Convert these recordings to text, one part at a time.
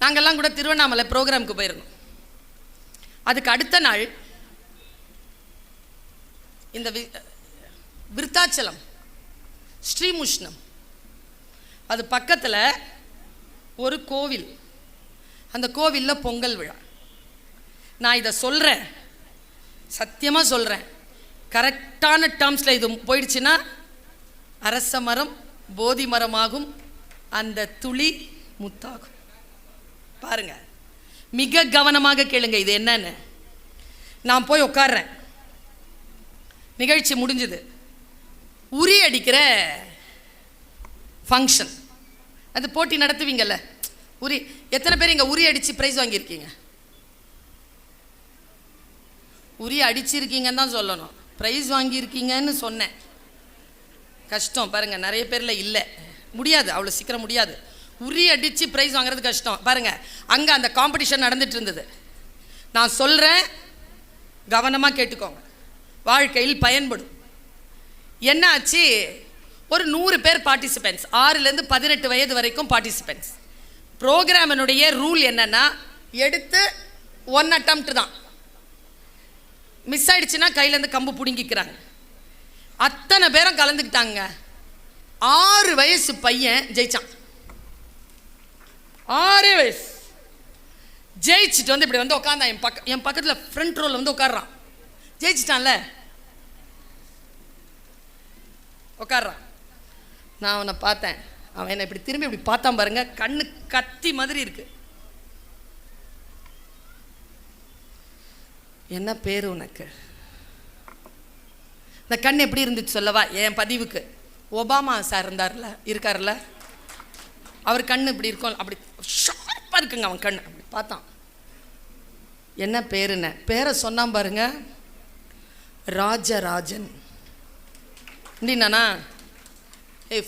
நாங்கள்லாம் கூட திருவண்ணாமலை ப்ரோக்ராமுக்கு போயிருந்தோம். அதுக்கு அடுத்த நாள் இந்த விருத்தாச்சலம் ஸ்ரீமுஷ்ணம் அது பக்கத்தில் ஒரு கோவில், அந்த கோவிலில் பொங்கல் விழா. நான் இதை சொல்கிறேன், சத்தியமாக சொல்கிறேன், கரெக்டான டேர்ம்ஸில் இது போயிடுச்சுன்னா அரச மரம் போதி மரமாகும், அந்த துளி முத்தாகும். பாருங்க, மிக கவனமாக கேளுங்க இது என்னன்னு. நான் போய் உட்கார்றேன், நிகழ்ச்சி முடிஞ்சது, உரி அடிக்கிற ஃபங்க்ஷன். அது போட்டி நடத்துவீங்கல்ல, உரி. எத்தனை பேர் இங்கே உரி அடித்து ப்ரைஸ் வாங்கியிருக்கீங்க? உரி அடிச்சிருக்கீங்கன்னு தான் சொல்லணும், ப்ரைஸ் வாங்கியிருக்கீங்கன்னு சொன்னேன். கஷ்டம் பாருங்கள், நிறைய பேரில் இல்லை, முடியாது, அவ்வளோ சீக்கிரம் முடியாது. உரி அடித்து ப்ரைஸ் வாங்குறது கஷ்டம். பாருங்கள், அங்கே அந்த காம்படிஷன் நடந்துட்டு இருந்தது. நான் சொல்கிறேன், கவனமாக கேட்டுக்கோங்க, வாழ்க்கையில் பயன்படும். என்ன ஆச்சு, ஒரு 100 பேர் பார்ட்டிசிபென்ட்ஸ், 6லேருந்து 18 வயது வரைக்கும் பார்ட்டிசிபென்ட்ஸ். ப்ரோக்ராமினுடைய ரூல் என்னன்னா, எடுத்து 1 அட்டம்ப்ட் தான், மிஸ் ஆயிடுச்சுன்னா கையிலேருந்து கம்பு பிடுங்கிக்கிறாங்க. அத்தனை பேரும் கலந்துக்கிட்டாங்க. 6 வயசு பையன் ஜெயிச்சான். 6 வயசு ஜெயிச்சுட்டு வந்து இப்படி வந்து உட்காந்தான். என் பக்கத்தில் ஃப்ரண்ட் ரோவில் வந்து உட்காடுறான். ஜெயிச்சிட்டான்ல, உட்காடுறான். நான் அவனை பார்த்தேன், அவன் என்னை இப்படி திரும்பி இப்படி பார்த்தான் பாருங்க, கண்ணு கத்தி மாதிரி இருக்கு. என்ன பேர் உனக்கு? இந்த கண் எப்படி இருந்துச்சு சொல்லவா? என் பதிவுக்கு ஒபாமா சார் இருக்கார்ல, அவர் கண்ணு இப்படி இருக்கும், அப்படி ஷார்ப்பாக இருக்குங்க அவன் கண். அப்படி பார்த்தான். என்ன பேருன்னு பேரை சொன்னான் பாருங்க, ராஜராஜன். அப்படின்னா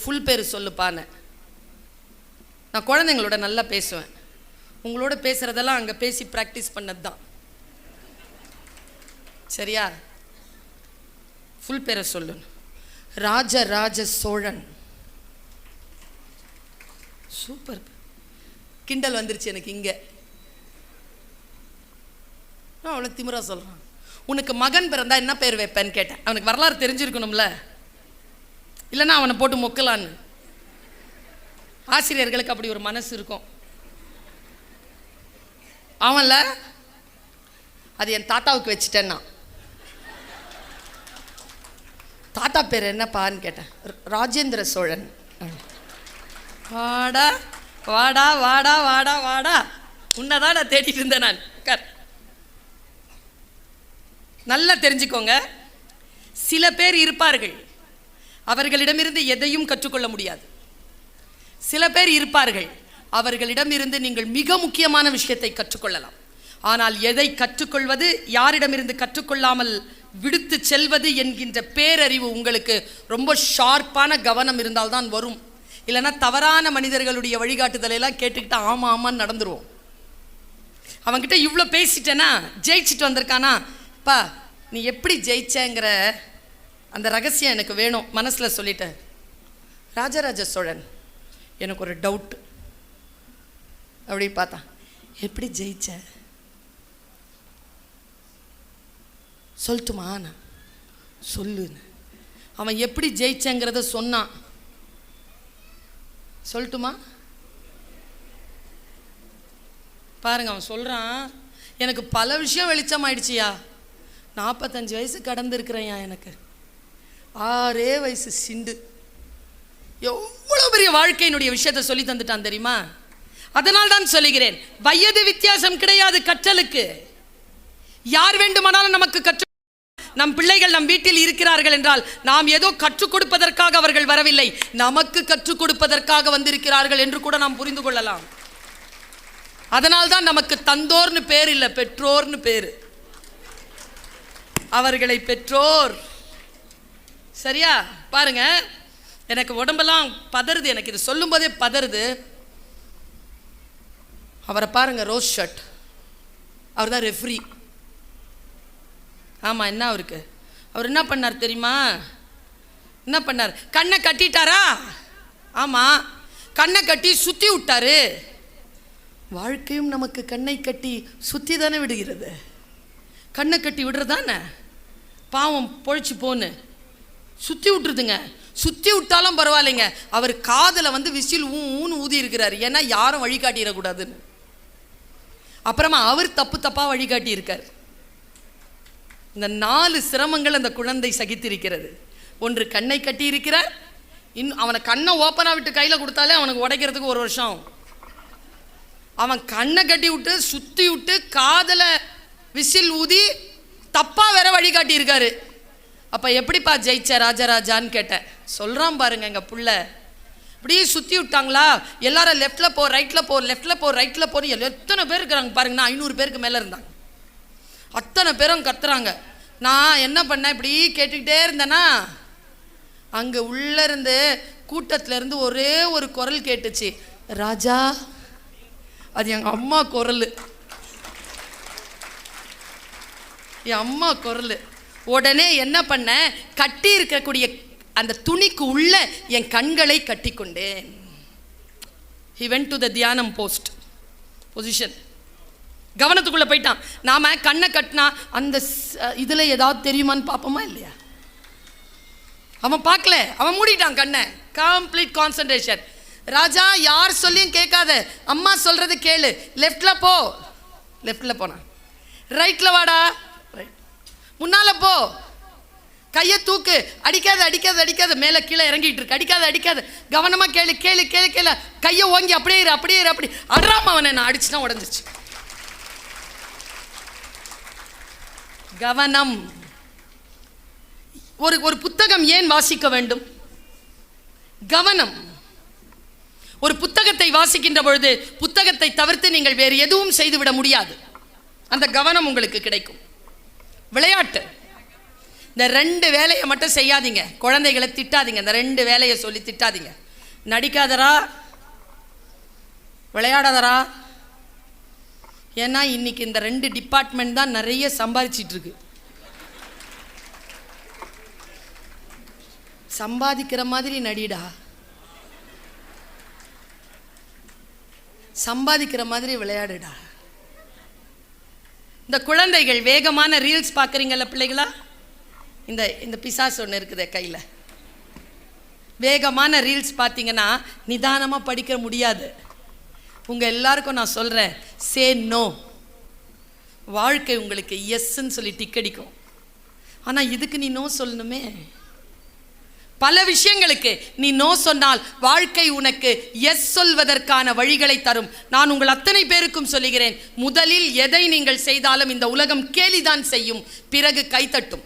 ஃபுல் பேர் சொல்லுப்பான்னு. நான் குழந்தைங்களோட நல்லா பேசுவேன், உங்களோட பேசுகிறதெல்லாம் அங்கே பேசி ப்ராக்டிஸ் பண்ணது தான், சரியா? ஃபுல் பேரை சொல்லணும், ராஜராஜ சோழன். சூப்பர். கிண்டல் வந்துருச்சு எனக்கு இங்கே. அவ்வளோ திமிரா சொல்கிறான். உனக்கு மகன் பிறந்தா என்ன பேர் வைப்பேன்னு கேட்டேன். அவனுக்கு வரலாறு தெரிஞ்சிருக்கணும்ல, இல்லைன்னா அவனை போட்டு மொக்கலான்னு. ஆசிரியர்களுக்கு அப்படி ஒரு மனசு இருக்கும். அவன்ல அது என் தாத்தாவுக்கு வச்சுட்டேன்னா, தாத்தா பேர் என்னப்பான்னு கேட்டேன். ராஜேந்திர சோழன். வாடா வாடா வாடா வாடா வாடா, உன்னதான் நான் தேடிட்டு இருந்தேன் நான். நல்லா தெரிஞ்சுக்கோங்க, சில பேர் இருப்பார்கள், அவர்களிடமிருந்து எதையும் கற்றுக்கொள்ள முடியாது. சில பேர் இருப்பார்கள், அவர்களிடமிருந்து நீங்கள் மிக முக்கியமான விஷயத்தை கற்றுக்கொள்ளலாம். ஆனால் எதை கற்றுக்கொள்வது, யாரிடமிருந்து கற்றுக்கொள்ளாமல் விடுத்து செல்வது என்கின்ற பேரறிவு உங்களுக்கு ரொம்ப ஷார்ப்பான கவனம் இருந்தால்தான் வரும். இல்லைன்னா தவறான மனிதர்களுடைய வழிகாட்டுதலையெல்லாம் கேட்டுக்கிட்டு ஆமாம் ஆமான்னு நடந்துருவோம். அவன்கிட்ட இவ்வளோ பேசிட்டேன்னா, ஜெயிச்சுட்டு வந்திருக்கானா, பா நீ எப்படி ஜெயிச்சேங்கிற அந்த ரகசியம் எனக்கு வேணும் மனசில் சொல்லிட்டேன். ராஜராஜ சோழன், எனக்கு ஒரு டவுட்டு. அப்படி பார்த்தான், எப்படி ஜெயிச்ச சொல்லட்டுமா? நான் சொல்லுன்னு. அவன் எப்படி ஜெயிச்சங்கிறத சொன்னான். சொல்லட்டுமா? பாருங்க, அவன் சொல்கிறான், எனக்கு பல விஷயம் வெளிச்சம் ஆயிடுச்சியா, 45 வயசு கடந்திருக்கிறேன்யா, எனக்கு 6 வயசு சிண்டு, எவ்வளோ பெரிய வாழ்க்கையினுடைய விஷயத்தை சொல்லி தந்துட்டான் தெரியுமா? அதனால் தான் சொல்லுகிறேன், வயது வித்தியாசம் கிடையாது கற்றலுக்கு. யார் வேண்டுமானாலும் நமக்கு கற்று. நம் பிள்ளைகள் நம் வீட்டில் இருக்கிறார்கள் என்றால் நாம் ஏதோ கற்றுக் கொடுப்பதற்காக அவர்கள் வரவில்லை, நமக்கு கற்றுக் கொடுப்பதற்காக வந்திருக்கிறார்கள் என்று கூட நாம் புரிந்து கொள்ளலாம். அதனால்தான் நமக்கு தந்தோர்னு பேர் இல்லை, பெற்றோர்னு பேரு. அவர்களை பெற்றோர். சரியா? பாருங்க, எனக்கு உடம்பெல்லாம் பதறுது, எனக்கு இது சொல்லும் போதே பதறுது. அவரை பாருங்க, ரோஸ் ஷர்ட், அவர் தான் ரெஃப்ரி. ஆமாம், என்ன அவருக்கு, அவர் என்ன பண்ணார் தெரியுமா? என்ன பண்ணார்? கண்ணை கட்டிட்டாரா? ஆமாம், கண்ணை கட்டி சுற்றி விட்டாரு. வாழ்க்கையும் நமக்கு கண்ணை கட்டி சுற்றி தானே விடுகிறது. கண்ணை கட்டி விடுறதானே பாவம் பொழைச்சி போன்னு சுற்றி விட்டுருதுங்க. சுற்றி விட்டாலும் பரவாயில்லைங்க, அவர் காதில் வந்து விசில் ஊன்னு ஊதி இருக்கிறார். ஏன்னா யாரும் வழிகாட்டிடக்கூடாதுன்னு. அப்புறமா அவர் தப்பாக வழிகாட்டி இருக்கார். இந்த 4 சிரமங்கள் அந்த குழந்தை சகித்திருக்கிறது. ஒன்று, கண்ணை கட்டி இருக்கிறார். அவனை கண்ணை ஓப்பனாக விட்டு கையில் கொடுத்தாலே அவனுக்கு உடைக்கிறதுக்கு 1 வருஷம் ஆகும். அவன் கண்ணை கட்டி விட்டு சுற்றி விட்டு காதில் விசில் ஊதி தப்பாக வேற வழிகாட்டி இருக்காரு. அப்போ எப்படிப்பா ஜெயிச்ச ராஜராஜான்னு கேட்டேன். சொல்கிறான் பாருங்க எங்கள் புள்ள. இப்படியே சுற்றி விட்டாங்களா, எல்லாரும் லெஃப்டில் போ ரைட்டில் போ லெஃப்டில் போ ரைட்டில் போன்னு எத்தனை பேர் இருக்கிறாங்க பாருங்கண்ணா. 500 பேருக்கு மேலே இருந்தாங்க. அத்தனை பேரும் கத்துறாங்க. நான் என்ன பண்ணேன், இப்படி கேட்டுக்கிட்டே இருந்தேன்னா அங்கே உள்ளேருந்து கூட்டத்திலேருந்து ஒரே ஒரு குரல் கேட்டுச்சு, ராஜா. அது எங்கள் அம்மா குரல், என் அம்மா குரல். உடனே என்ன பண்ண, கட்டி இருக்கக்கூடிய அந்த துணிக்கு உள்ள என் கண்களை கட்டி கொண்டேன். he went to the தியானம் பொசிஷன். கவனத்துக்குள்ளே போயிட்டான். நாம் கண்ணை கட்டினா அந்த இதில் ஏதாவது தெரியுமான்னு பார்ப்போமா இல்லையா? அவன் பார்க்கல, அவன் மூடிட்டான் கண்ணை. Complete concentration. ராஜா யார் சொல்லியும் கேட்காத, அம்மா சொல்கிறது கேளு. லெஃப்டில் போ, லெஃப்டில் போனான். ரைட்டில் வாடா, ரைட். முன்னால் போ, கையை தூக்கு, அடிக்காத அடிக்காத அடிக்காத, மேலே கீழே இறங்கிட்டு இருக்கு, அடிக்காத அடிக்காத, கவனமாக கேளு கேளு கேளு கேளு. கையை ஓங்கி அப்படியே இரு அப்படியே இரு. அப்படி அட்ராம அவனை நான் அடிச்சுனா உடஞ்சிச்சு. கவனம். ஒரு புத்தகம் ஏன் வாசிக்க வேண்டும்? கவனம். ஒரு புத்தகத்தை வாசிக்கின்ற பொழுது புத்தகத்தை தவிர்த்து நீங்கள் வேறு எதுவும் செய்துவிட முடியாது. அந்த கவனம் உங்களுக்கு கிடைக்கும். விளையாட்டு, இந்த 2 வேலையை மட்டும் செய்யாதீங்க. குழந்தைகளை திட்டாதீங்க, இந்த 2 வேலையை சொல்லி திட்டாதீங்க. நடிக்காதரா, விளையாடாதரா. ஏன்னா இன்னைக்கு இந்த 2 டிபார்ட்மெண்ட் தான் நிறைய சம்பாதிச்சிட்டு இருக்கு. சம்பாதிக்கிற மாதிரி நடிடா, சம்பாதிக்கிற மாதிரி விளையாடுடா. இந்த குழந்தைகள் வேகமான ரீல்ஸ் பார்க்குறீங்கல்ல பிள்ளைகளா, இந்த பிசாசு ஒன்று இருக்குது கையில். வேகமான ரீல்ஸ் பார்த்தீங்கன்னா நிதானமாக படிக்க முடியாது. உங்கள் எல்லாருக்கும் நான் சொல்கிறேன், சே நோ. வாழ்க்கை உங்களுக்கு எஸ்ன்னு சொல்லி டிக்கடிக்கும். ஆனால் இதுக்கு நீ நோ சொல்லணுமே. பல விஷயங்களுக்கு நீ நோ சொன்னால் வாழ்க்கை உனக்கு எஸ் சொல்வதற்கான வழிகளை தரும். நான் உங்கள் அத்தனை பேருக்கும் சொல்லுகிறேன், முதலில் எதை நீங்கள் செய்தாலும் இந்த உலகம் கேலிதான் செய்யும், பிறகு கைத்தட்டும்.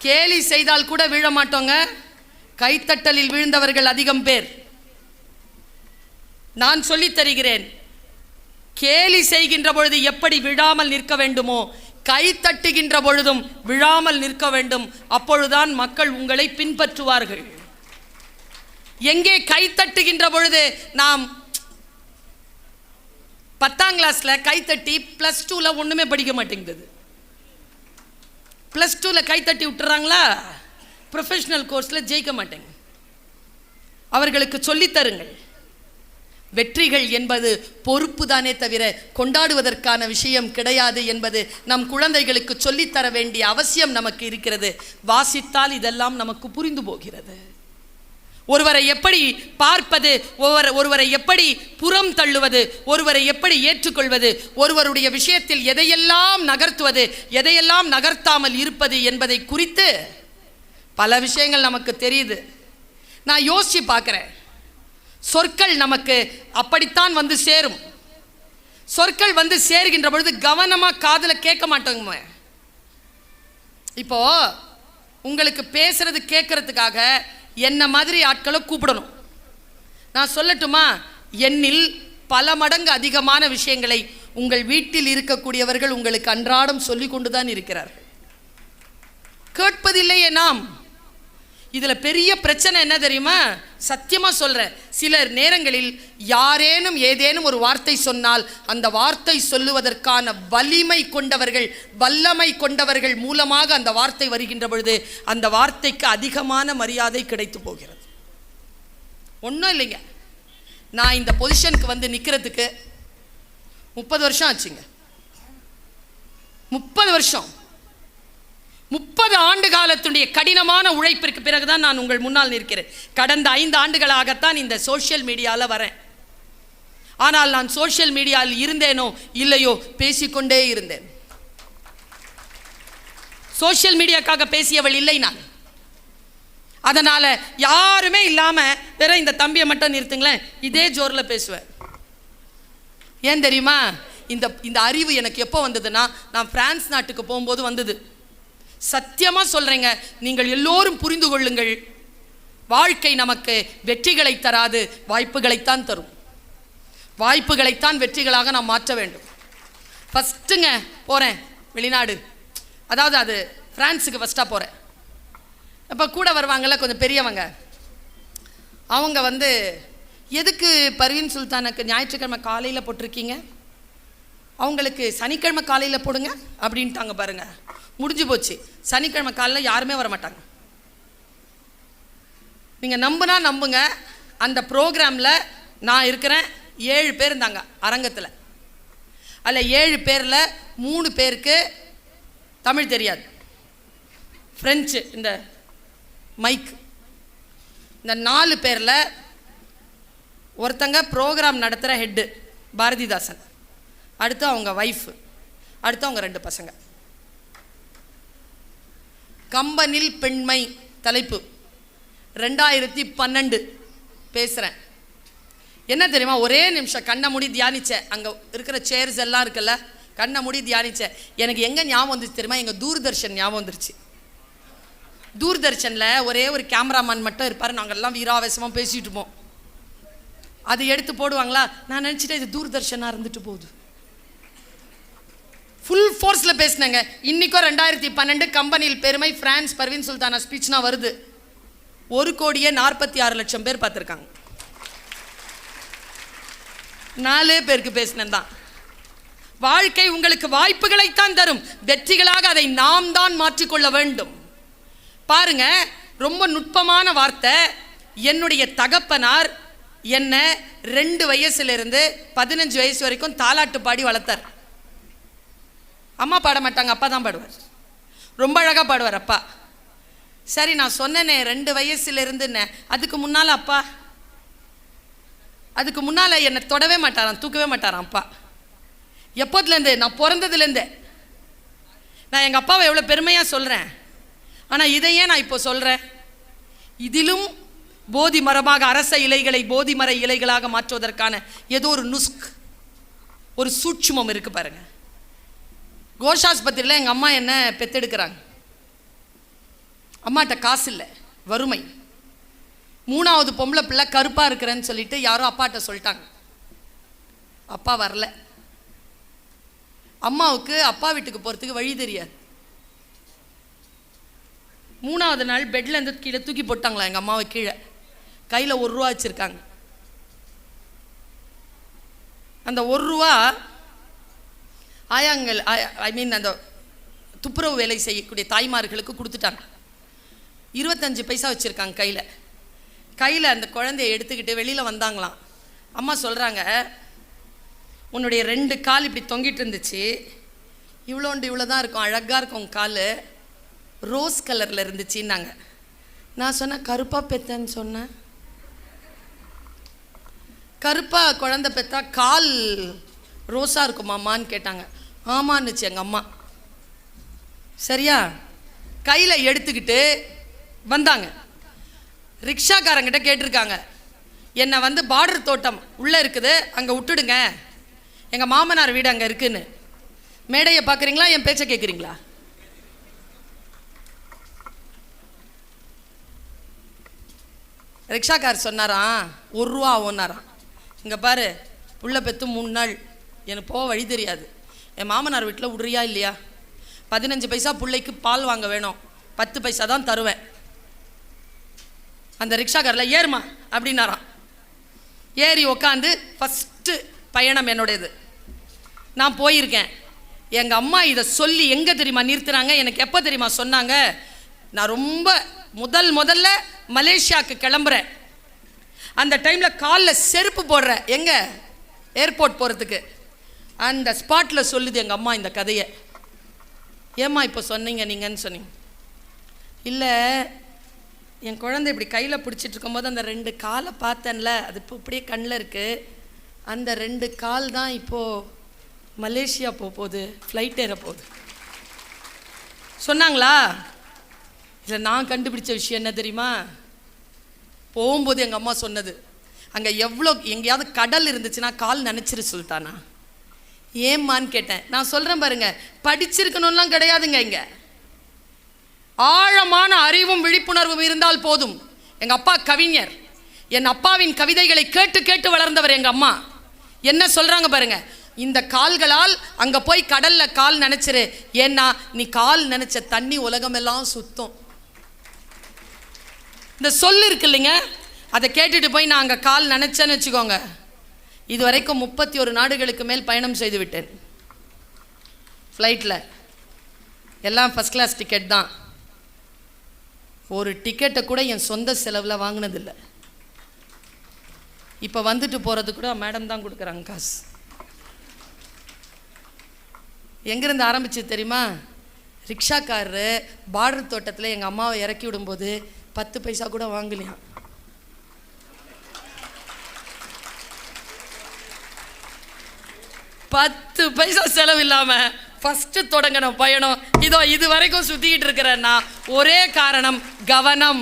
கேலி செய்தால் கூட விழ மாட்டோங்க, கைத்தட்டலில் விழுந்தவர்கள் அதிகம் பேர். நான் சொல்லித் தருகிறேன், கேலி செய்கின்ற பொழுது எப்படி விழாமல் நிற்க வேண்டுமோ, கை தட்டுகின்ற பொழுதும் விழாமல் நிற்க வேண்டும். அப்பொழுதுதான் மக்கள் உங்களை பின்பற்றுவார்கள். எங்கே கை தட்டுகின்ற பொழுது, நாம் 10ஆம் கிளாஸ்ல கைத்தட்டி +2ல ஒண்ணுமே படிக்க மாட்டேங்குது. +2ல கைத்தட்டி விட்டுறாங்களா, ப்ரொஃபஷனல் கோர்ஸில் ஜெயிக்க மாட்டேங்க. அவர்களுக்கு சொல்லித்தருங்கள். வெற்றிகள் என்பது பொறுப்பு தானே தவிர கொண்டாடுவதற்கான விஷயம் கிடையாது என்பது நம் குழந்தைகளுக்கு சொல்லித்தர வேண்டிய அவசியம் நமக்கு இருக்கிறது. வாசித்தால் இதெல்லாம் நமக்கு புரிந்து போகிறது. ஒருவரை எப்படி பார்ப்பது, ஒருவரை எப்படி புறம் தள்ளுவது, ஒருவரை எப்படி ஏற்றுக்கொள்வது, ஒருவருடைய விஷயத்தில் எதையெல்லாம் நகர்த்துவது, எதையெல்லாம் நகர்த்தாமல் இருப்பது என்பதை குறித்து பல விஷயங்கள் நமக்கு தெரியுது. நான் யோசிச்சு பார்க்குறேன், சொற்கள் நமக்கு அப்படித்தான் வந்து சேரும். சொற்கள் வந்து சேருகின்ற பொழுது கவனமாக காதில் கேட்க மாட்டோங்க. இப்போ உங்களுக்கு பேசுறது கேட்கறதுக்காக என்ன மாதிரி ஆட்களை கூப்பிடணும். நான் சொல்லட்டுமா, என்னில் பல மடங்கு அதிகமான விஷயங்களை உங்கள் வீட்டில் இருக்கக்கூடியவர்கள் உங்களுக்கு அன்றாடம் சொல்லி கொண்டு தான் இருக்கிறார்கள். கேட்பதில்லையே நாம். இதில் பெரிய பிரச்சனை என்ன தெரியுமா? சத்தியமாக சொல்கிறேன், சில நேரங்களில் யாரேனும் ஏதேனும் ஒரு வார்த்தை சொன்னால் அந்த வார்த்தை சொல்லுவதற்கான வலிமை கொண்டவர்கள், வல்லமை கொண்டவர்கள் மூலமாக அந்த வார்த்தை வருகின்ற பொழுது அந்த வார்த்தைக்கு அதிகமான மரியாதை கிடைத்து போகிறது. ஒன்றும் இல்லைங்க, நான் இந்த பொசிஷனுக்கு வந்து நிற்கிறதுக்கு 30 வருஷம் ஆச்சுங்க. 30 வருஷம், 30 ஆண்டு காலத்துடைய கடினமான உழைப்பிற்கு பிறகுதான் நான் உங்கள் முன்னால் நிற்கிறேன். கடந்த 5 ஆண்டுகளாகத்தான் இந்த சோஷியல் மீடியாவில் வரேன். ஆனால் நான் சோஷியல் மீடியாவில் இருந்தேனோ இல்லையோ பேசிக்கொண்டே இருந்தேன். சோஷியல் மீடியாக்காக பேசியவள் இல்லை நான். அதனால யாருமே இல்லாம வேற இந்த தம்பியை மட்டும் நிறுத்துங்களேன், இதே ஜோர்ல பேசுவேன். ஏன் தெரியுமா? இந்த அறிவு எனக்கு எப்போ வந்ததுன்னா, நான் பிரான்ஸ் நாட்டுக்கு போகும்போது வந்தது. சத்தியமா சொல்றேங்க, நீங்கள் எல்லோரும் புரிந்து கொள்ளுங்கள், வாழ்க்கை நமக்கு வெற்றிகளை தராது, வாய்ப்புகளைத்தான் தரும். வாய்ப்புகளைத்தான் வெற்றிகளாக நாம் மாற்ற வேண்டும். ஃபஸ்ட்டுங்க போகிறேன் வெளிநாடு, அதாவது அது ஃப்ரான்ஸுக்கு ஃபஸ்ட்டாக போகிறேன். அப்போ கூட வருவாங்கள்ல கொஞ்சம் பெரியவங்க, அவங்க வந்து எதுக்கு பர்வீன் சுல்தானுக்கு ஞாயிற்றுக்கிழமை காலையில் போட்டிருக்கீங்க, அவங்களுக்கு சனிக்கிழமை காலையில் போடுங்க அப்படின்ட்டாங்க. பாருங்க, முடிஞ்சு போச்சு. சனிக்கிழமை காலையில் யாருமே வர மாட்டாங்க. நீங்கள் நம்புனா நம்புங்க, அந்த ப்ரோக்ராமில் நான் இருக்கிறேன். 7 பேர் இருந்தாங்க அரங்கத்தில். அதில் 7 பேரில் 3 பேருக்கு தமிழ் தெரியாது, ஃப்ரெஞ்சு இந்த மைக். இந்த 4 பேரில் ஒருத்தங்க ப்ரோக்ராம் நடத்துகிற ஹெட்டு பாரதிதாசன், அடுத்து அவங்க ஒய்ஃபு, அடுத்து அவங்க 2 பசங்க. கம்பனில் பெண்மை தலைப்பு 2012 பேசுகிறேன். என்ன தெரியுமா, ஒரே நிமிஷம் கண்ணை மூடி தியானித்தேன். அங்கே இருக்கிற சேர்ஸ் எல்லாம் இருக்குல்ல, கண்ணை மூடி தியானித்தேன். எனக்கு எங்கே ஞாபகம் வந்துச்சு தெரியுமா, எங்கள் தூர்தர்ஷன் ஞாபகம் வந்துருச்சு. தூர்தர்ஷனில் ஒரே ஒரு கேமராமேன் மட்டும் இருப்பார், நாங்கள்லாம் வீராவேசமாக பேசிகிட்டு இருப்போம். அது எடுத்து போடுவாங்களா, நான் நினச்சிட்டேன் இது தூர்தர்ஷனாக இருந்துட்டு போகுது. ஃபுல் ஃபோர்ஸில் பேசினேங்க. இன்றைக்கும் 2012 கம்பெனியில் பெருமை பிரான்ஸ் பர்வீன் சுல்தானா ஸ்பீச்னா வருது. 1,46,00,000 பேர் பார்த்துருக்காங்க. 4 பேருக்கு பேசினேன் தான். வாழ்க்கை உங்களுக்கு வாய்ப்புகளைத்தான் தரும், வெற்றிகளாக அதை நாம் தான் மாற்றிக்கொள்ள வேண்டும். பாருங்க, ரொம்ப நுட்பமான வார்த்தை. என்னுடைய தகப்பனார் என்ன 2 வயசுலேருந்து 15 வயசு வரைக்கும் தாலாட்டு பாடி வளர்த்தார். அம்மா பாட மாட்டாங்க, அப்பா தான் பாடுவார். ரொம்ப அழகாக பாடுவார் அப்பா. சரி, நான் சொன்னேனே 2 வயசுலேருந்துன்னு, அதுக்கு முன்னால் அப்பா, அதுக்கு முன்னால் என்னை தொடவே மாட்டாராம், தூக்கவே மாட்டாராம் அப்பா. எப்போதுலேருந்து, நான் பிறந்ததுலேருந்தே. நான் எங்கள் அப்பாவை எவ்வளோ பெருமையாக சொல்கிறேன். ஆனால் இதையே நான் இப்போ சொல்கிறேன். இதிலும் போதி மரமாக அரச இலைகளை போதி மர இலைகளாக மாற்றுவதற்கான ஏதோ ஒரு நுஸ்க், ஒரு சூட்சுமம் இருக்குது பாருங்க. கோஷாஸ்பத்திரியில் எங்கள் அம்மா என்ன பெத்தெடுக்கிறாங்க. அம்மாட்ட காசு இல்லை, வறுமை. 3வது பொம்பளை பிள்ளை கருப்பாக இருக்கிறேன்னு சொல்லிட்டு யாரோ அப்பாட்ட சொல்லிட்டாங்க. அப்பா வரல. அம்மாவுக்கு அப்பா வீட்டுக்கு போகிறதுக்கு வழி தெரியாது. 3வது நாள் பெட்லேருந்து கீழே தூக்கி போட்டாங்களா எங்கள் அம்மாவை கீழே. கையில் 1 ரூபா வச்சுருக்காங்க. அந்த 1 ரூபா ஆயாங்கள், ஐ மீன் அந்த துப்புரவு வேலை செய்யக்கூடிய தாய்மார்களுக்கு கொடுத்துட்டாங்க. 25 பைசா வச்சுருக்காங்க கையில். கையில் அந்த குழந்தைய எடுத்துக்கிட்டு வெளியில் வந்தாங்களாம். அம்மா சொல்கிறாங்க, உன்னுடைய 2 கால் இப்படி தொங்கிட்டு இருந்துச்சு, இவ்வளோண்டு இவ்வளோ தான் இருக்கும், அழகாக இருக்கும் கால், ரோஸ் கலரில் இருந்துச்சுன்னாங்க. நான் சொன்னேன், கருப்பாக பெத்தேன்னு சொன்னேன். கருப்பாக குழந்தை பெற்றா கால் ரோஸாக இருக்குமாம்மான்னு கேட்டாங்க. ஆமான்னுச்சு எங்கள் அம்மா. சரியா, கையில் எடுத்துக்கிட்டு வந்தாங்க. ரிக்ஷாக்காரங்கிட்ட கேட்டிருக்காங்க, என்னை வந்து பார்டர் தோட்டம் உள்ளே இருக்குது, அங்கே விட்டுடுங்க, எங்கள் மாமனார் வீடு அங்கே இருக்குன்னு. மேடையை பார்க்குறீங்களா, என் பேச்சை கேட்குறீங்களா? ரிக்ஷாக்கார் சொன்னாராம், 1 ரூபா ஆகும்னாராம். இங்கே பாரு, புள்ள பெற்று 3 நாள், எனக்கு போக வழி தெரியாது, என் மாமனார் வீட்டில் விடுறியா இல்லையா? 15 பைசா பிள்ளைக்கு பால் வாங்க வேணும், 10 பைசா தான் தருவேன். அந்த ரிக்ஷாக்காரில் ஏறுமா அப்படின்னாராம். ஏறி உக்காந்து ஃபஸ்ட்டு பயணம் என்னுடையது. நான் போயிருக்கேன். எங்கள் அம்மா இதை சொல்லி எங்கே தெரியுமா நிறுத்துனாங்க, எனக்கு எப்போ தெரியுமா சொன்னாங்க, நான் ரொம்ப முதல்ல மலேசியாவுக்கு கிளம்புறேன். அந்த டைமில் காலில் செருப்பு போடுற எங்க ஏர்போர்ட் போகிறதுக்கு அந்த ஸ்பாட்டில் சொல்லுது எங்கள் அம்மா இந்த கதையை. ஏம்மா இப்போ சொன்னீங்க நீங்கன்னு சொன்னீங்க. இல்லை, என் குழந்தை இப்படி கையில் பிடிச்சிட்டு இருக்கும்போது அந்த 2 காலை பார்த்தேன்ல, அது இப்போ இப்படியே கண்ணில் இருக்குது. அந்த 2 கால் தான் இப்போது மலேசியா போகுது, ஃப்ளைட் ஏற போகுது சொன்னாங்களா? இல்லை, நான் கண்டுபிடிச்ச விஷயம் என்ன தெரியுமா? போகும்போது எங்கள் அம்மா சொன்னது, அங்கே எங்கேயாவது கடல் இருந்துச்சுன்னா கால் நினச்சிரு சுல்தானா. ஏம்மான்னு கேட்டேன். நான் சொல்கிறேன் பாருங்க, படிச்சிருக்கணும்லாம் கிடையாதுங்க. இங்கே ஆழமான அறிவும் விழிப்புணர்வும் இருந்தால் போதும். எங்கள் அப்பா கவிஞர். என் அப்பாவின் கவிதைகளை கேட்டு கேட்டு வளர்ந்தவர் எங்கள் அம்மா. என்ன சொல்கிறாங்க பாருங்க, இந்த கால்களால் அங்கே போய் கடலில் கால் நினச்சிரு, ஏன்னா நீ கால் நினச்ச தண்ணி உலகமெல்லாம் சுத்தம். இந்த சொல் இருக்கு இல்லைங்க, அதை கேட்டுட்டு போய் நான் அங்கே கால் நினச்சேன்னு வச்சுக்கோங்க, இது வரைக்கும் 31 நாடுகளுக்கு மேல் பயணம் செய்து விட்டேன். ஃப்ளைட்டில் எல்லாம் ஃபஸ்ட் கிளாஸ் டிக்கெட் தான். ஒரு டிக்கெட்டை கூட என் சொந்த செலவில் வாங்கினதில்லை. இப்போ வந்துட்டு போகிறது கூட மேடம் தான் கொடுக்குறாங்க காசு. எங்கேருந்து ஆரம்பிச்சு தெரியுமா? ரிக்ஷாக்காரரு பார்டர் தோட்டத்தில் எங்கள் அம்மாவை இறக்கி விடும்போது 10 பைசா கூட வாங்கலையாம். பத்து பைசா செலவு இல்லாமல் ஃபஸ்ட்டு தொடங்கின பயணம் இதோ இது வரைக்கும் சுற்றிக்கிட்டு இருக்கிறேன்னா ஒரே காரணம், கவனம்.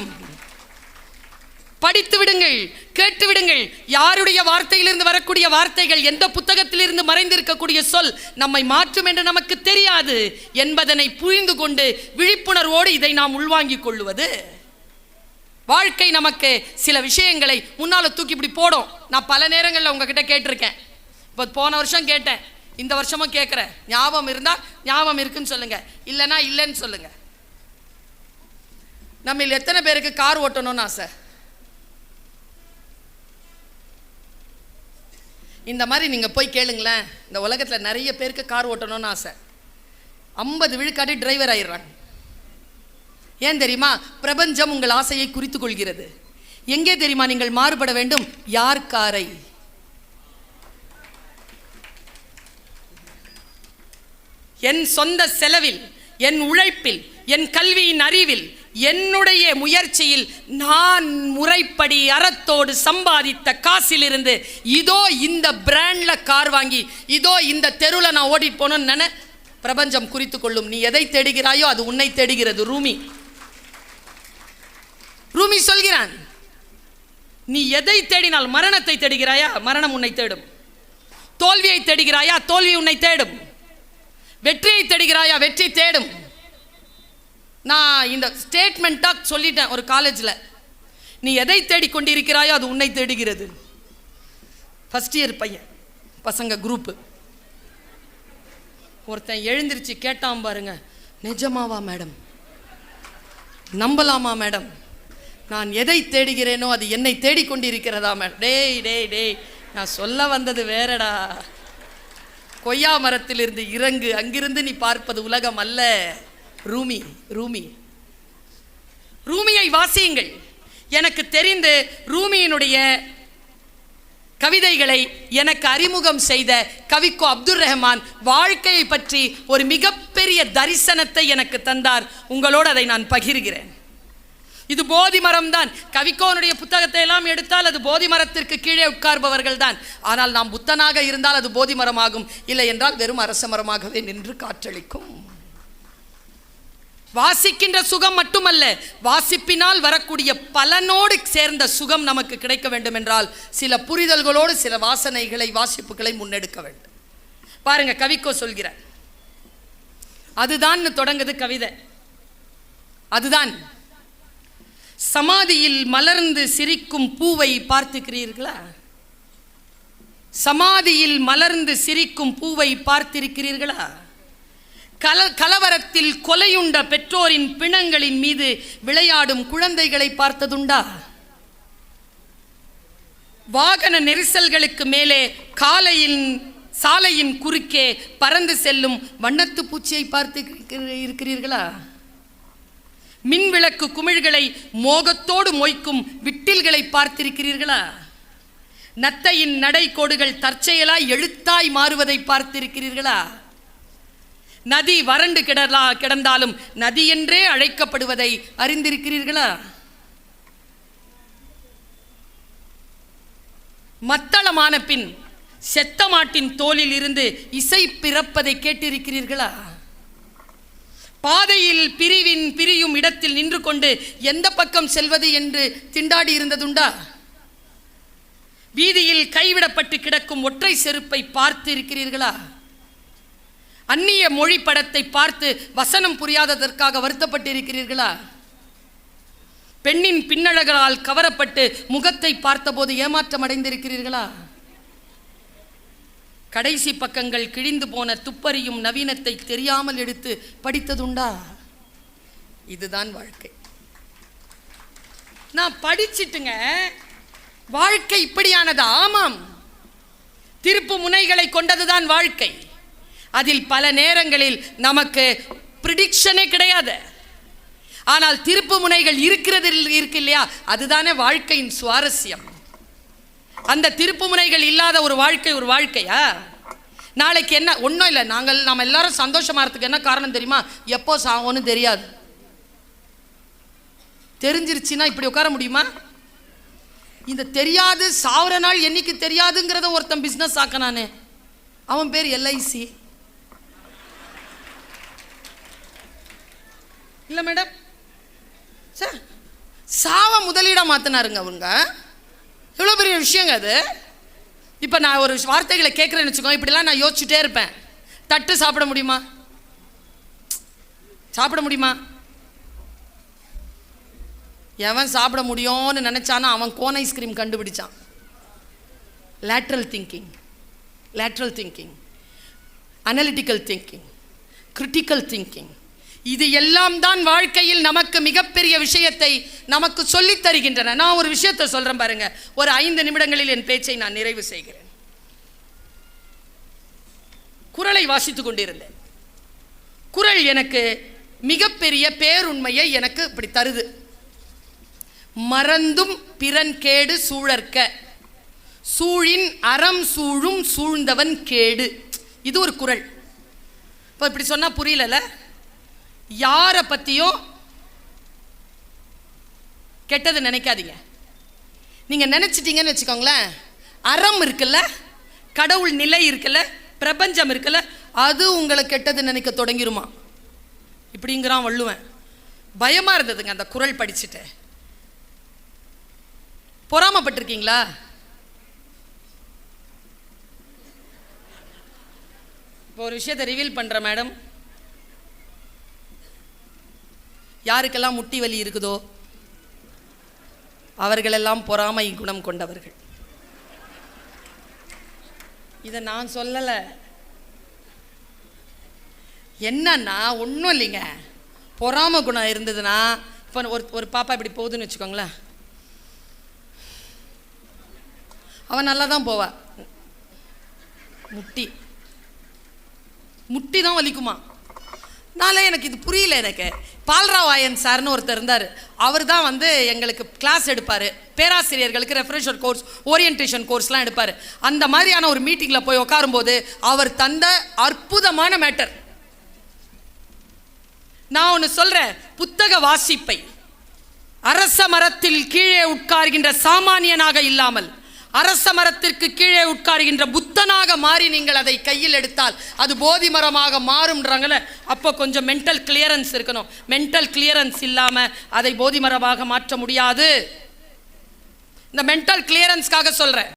படித்து விடுங்கள், கேட்டு விடுங்கள். யாருடைய வார்த்தையிலிருந்து வரக்கூடிய வார்த்தைகள், எந்த புத்தகத்திலிருந்து மறைந்திருக்கக்கூடிய சொல் நம்மை மாற்றும் என்று நமக்கு தெரியாது என்பதனை புரிந்து கொண்டு விழிப்புணர்வோடு இதை நாம் உள்வாங்கிக் கொள்ளுவது. வாழ்க்கை நமக்கு சில விஷயங்களை முன்னால் தூக்கி இப்படி போடும். நான் பல நேரங்களில் உங்ககிட்ட கேட்டிருக்கேன். இப்போ போன வருஷம் கேட்டேன், இந்த வருஷமும் கேட்குறேன். ஞாபகம் இருந்தால் ஞாபகம் இருக்குன்னு சொல்லுங்க, இல்லைன்னா இல்லைன்னு சொல்லுங்க. நம்ம எத்தனை பேருக்கு கார் ஓட்டணும்னு ஆசை? இந்த மாதிரி நீங்கள் போய் கேளுங்களேன், இந்த உலகத்தில் நிறைய பேருக்கு கார் ஓட்டணும்னு ஆசை. 50 விழுக்காடு டிரைவர் ஆயிடுறாங்க. ஏன் தெரியுமா? பிரபஞ்சம் உங்கள் ஆசையை குறித்து கொள்கிறது. எங்கே தெரியுமா நீங்கள் மாறுபட வேண்டும்? யார் காரை? என் சொந்த செலவில், என் உழைப்பில், என் கல்வியின் அறிவில், என்னுடைய முயற்சியில் நான் முறைப்படி அறத்தோடு சம்பாதித்த காசிலிருந்து இதோ இந்த பிராண்ட்ல கார் வாங்கி இதோ இந்த தெருவில் நான் ஓடிட்டு போனோன்னு பிரபஞ்சம் குறித்து கொள்ளும். நீ எதை தேடுகிறாயோ அது உன்னை தேடுகிறது. ரூமி சொல்கிறான், நீ எதை தேடினால், மரணத்தை தேடுகிறாயா, மரணம் உன்னை தேடும். தோல்வியை தேடுகிறாயா, தோல்வி உன்னை தேடும். வெற்றியை தேடுகிறாயா, வெற்றி தேடும். நான் இந்த ஸ்டேட்மெண்ட்டாக சொல்லிட்டேன் ஒரு காலேஜில், நீ எதை தேடிக்கொண்டிருக்கிறாயோ அது உன்னை தேடுகிறது. ஃபஸ்ட் இயர் பையன் பசங்க குரூப்பு. ஒருத்தன் எழுந்திருச்சு கேட்டான் பாருங்க, நிஜமாவா மேடம், நம்பலாமா மேடம், நான் எதை தேடுகிறேனோ அது என்னை தேடிக்கொண்டிருக்கிறதா மேடம். டேய் டேய் டேய், நான் சொல்ல வந்தது வேறடா. கொய்யா மரத்திலிருந்து இறங்கு, அங்கிருந்து நீ பார்ப்பது உலகம் அல்ல. ரூமியை வாசியுங்கள். எனக்கு தெரிந்து ரூமியினுடைய கவிதைகளை எனக்கு அறிமுகம் செய்த கவிக்கோ அப்துல் ரஹ்மான் வாழ்க்கையை பற்றி ஒரு மிகப்பெரிய தரிசனத்தை எனக்கு தந்தார். உங்களோடு அதை நான் பகிர்கிறேன். இது போதி மரம் தான். கவிக்கோனுடைய புத்தகத்தை எல்லாம் எடுத்தால் அது போதி மரத்திற்கு கீழே உட்கார்பவர்கள் தான். ஆனால் நாம் புத்தனாக இருந்தால் அது போதி மரமாகும், இல்லை என்றால் வெறும் அரச மரமாகவே நின்று காற்றளிக்கும். வாசிக்கின்ற சுகம் மட்டுமல்ல, வாசிப்பினால் வரக்கூடிய பலனோடு சேர்ந்த சுகம் நமக்கு கிடைக்க வேண்டும் என்றால் சில புரிதல்களோடு சில வாசனைகளை, வாசிப்புகளை முன்னெடுக்க வேண்டும். பாருங்க, கவிக்கோ சொல்கிறார், அதுதான் தொடங்குது கவிதை. அதுதான் சமாதியில் மலர்ந்து சிரிக்கும் பூவை பார்த்திருக்கிறீர்களா? சமாதியில் மலர்ந்து சிரிக்கும் பூவை பார்த்திருக்கிறீர்களா? கலவரத்தில் கொலையுண்ட பெற்றோரின் பிணங்களின் மீது விளையாடும் குழந்தைகளை பார்த்ததுண்டா? வாகன நெரிசல்களுக்கு மேலே சாலையின் குறுக்கே பறந்து செல்லும் வண்ணத்து பூச்சியை பார்த்து இருக்கிறீர்களா? மின்விளக்கு குமிழ்களை மோகத்தோடு மொய்க்கும் விட்டில்களை பார்த்திருக்கிறீர்களா? நத்தையின் நடை கோடுகள் தற்செயலாய் எழுத்தாய் மாறுவதை பார்த்திருக்கிறீர்களா? நதி வறண்டு கிடந்தாலும் நதி என்றே அழைக்கப்படுவதை அறிந்திருக்கிறீர்களா? மத்தளமான பின் செத்த மாட்டின் தோலில் இருந்து இசை பிறப்பதை கேட்டிருக்கிறீர்களா? பாதையில் பிரியும் இடத்தில் நின்று கொண்டு எந்த பக்கம் செல்வது என்று திண்டாடி இருந்ததுண்டா? வீதியில் கைவிடப்பட்டு கிடக்கும் ஒற்றை செருப்பை பார்த்து இருக்கிறீர்களா? அந்நிய மொழி படத்தை பார்த்து வசனம் புரியாததற்காக வருத்தப்பட்டு இருக்கிறீர்களா? பெண்ணின் பின்னழகளால் கவரப்பட்டு முகத்தை பார்த்தபோது ஏமாற்றம் அடைந்திருக்கிறீர்களா? கடைசி பக்கங்கள் கிழிந்து போன துப்பறியும் நவீனத்தை தெரியாமல் எடுத்து படித்ததுண்டா? இதுதான் வாழ்க்கை. நான் படிச்சிட்டுங்க, வாழ்க்கை இப்படியானது. ஆமாம், திருப்பு முனைகளை கொண்டதுதான் வாழ்க்கை. அதில் பல நேரங்களில் நமக்கு பிரிடிக்ஷனே கிடையாது. ஆனால் திருப்பு முனைகள் இருக்கு இல்லையா, அதுதானே வாழ்க்கையின் சுவாரஸ்யம். அந்த திருப்பு முனைகள் இல்லாத ஒரு வாழ்க்கையா? நாளைக்கு என்ன? ஒன்றும் இல்லை. நம்ம எல்லாரும் சந்தோஷமா இருக்கிறதுக்கு என்ன காரணம் தெரியுமா? எப்போ சாவோன்னு தெரியாது. தெரிஞ்சிருச்சுன்னா இப்படி உட்கார முடியுமா? இந்த தெரியாது சாவர நாள் என்னைக்கு தெரியாதுங்கிறத ஒருத்தன் பிஸ்னஸ் ஆக்கனானே, அவன் பேர் எல்ஐசி இல்லை மேடம். சார், சாவ முதலீடா மாத்தினாருங்க அவங்க. எவ்வளோ பெரிய விஷயங்க அது. இப்போ நான் ஒரு வார்த்தைகளை கேட்குறேன்னு வச்சுக்கோங்க, இப்படிலாம் நான் யோசிச்சுட்டே இருப்பேன். தட்டு சாப்பிட முடியுமா? சாப்பிட முடியுமா? எவன் சாப்பிட முடியும்னு நினச்சானா அவன் கோன் ஐஸ்கிரீம் கண்டுபிடிச்சான். Lateral thinking, analytical thinking, critical thinking, இது எல்லாம் தான் வாழ்க்கையில் நமக்கு மிகப்பெரிய விஷயத்தை நமக்கு சொல்லித் தருகின்றன. நான் ஒரு விஷயத்தை சொல்றேன் பாருங்க. ஒரு 5 நிமிடங்களில் என் பேச்சை நான் நிறைவு செய்கிறேன். குறளை வாசித்துக் கொண்டிருந்தேன். குறள் எனக்கு மிகப்பெரிய பேருண்மையை எனக்கு இப்படி தருது. மறந்தும் பிறன் கேடு சூழற்க, சூழின் அறம் சூழும் சூழ்ந்தவன் கேடு. இது ஒரு குறள். இப்போ இப்படி சொன்னா புரியல. யாரை பத்தியும் கெட்டது நினைக்காதீங்க. நீங்க நினைச்சிட்டீங்கன்னு வச்சுக்கோங்களேன், அறம் இருக்குல்ல, கடவுள் நிலை இருக்குல்ல, பிரபஞ்சம் இருக்குல்ல, அது உங்களை கெட்டது நினைக்க தொடங்கிருமா. இப்படிங்கிறான் வள்ளுவன். பயமா இருந்ததுங்க அந்த குறள் படிச்சுட்டு. பொறாமப்பட்டிருக்கீங்களா? இப்போ ஒரு விஷயத்தை ரிவீல் பண்ற மேடம். யாருக்கெல்லாம் முட்டி வலி இருக்குதோ அவர்களெல்லாம் பொறாமை குணம் கொண்டவர்கள். இதை நான் சொல்லலை. என்னன்னா ஒன்றும் இல்லைங்க. பொறாமை குணம் இருந்ததுன்னா, இப்போ ஒரு பாப்பா இப்படி போகுதுன்னு வச்சுக்கோங்களேன், அவன் நல்லா தான் போவா. முட்டி தான் வலிக்குமா? எனக்கு இது புரியல. எனக்கு பால்ராவ் ஆயன் சார்னு ஒருத்தர் இருந்தார். அவர் தான் எங்களுக்கு கிளாஸ் எடுப்பார். பேராசிரியர்களுக்கு ரெஃப்ரெஷர் கோர்ஸ், ஓரியன்டேஷன் கோர்ஸ்லாம் எடுப்பார். அந்த மாதிரியான ஒரு மீட்டிங்கில் போய் உட்காரும்போது அவர் தந்த அற்புதமான மேட்டர் நான் ஒன்று சொல்கிறேன். புத்தக வாசிப்பை அரச மரத்தில் கீழே உட்கார்கின்ற சாமானியனாக இல்லாமல் அரச மரத்திற்கு கீழே உட்கார்கின்ற புத்தனாக மாறி நீங்கள் அதை கையில் எடுத்தால் அது போதி மரமாக மாறும்ன்றாங்களே. அப்போ கொஞ்சம் மென்டல் கிளியரன்ஸ் இருக்கணும். மென்டல் கிளியரன்ஸ் இல்லாமல் அதை போதி மரமாக மாற்ற முடியாது. இந்த மென்டல் கிளியரன்ஸ்க்காக சொல்கிறேன்.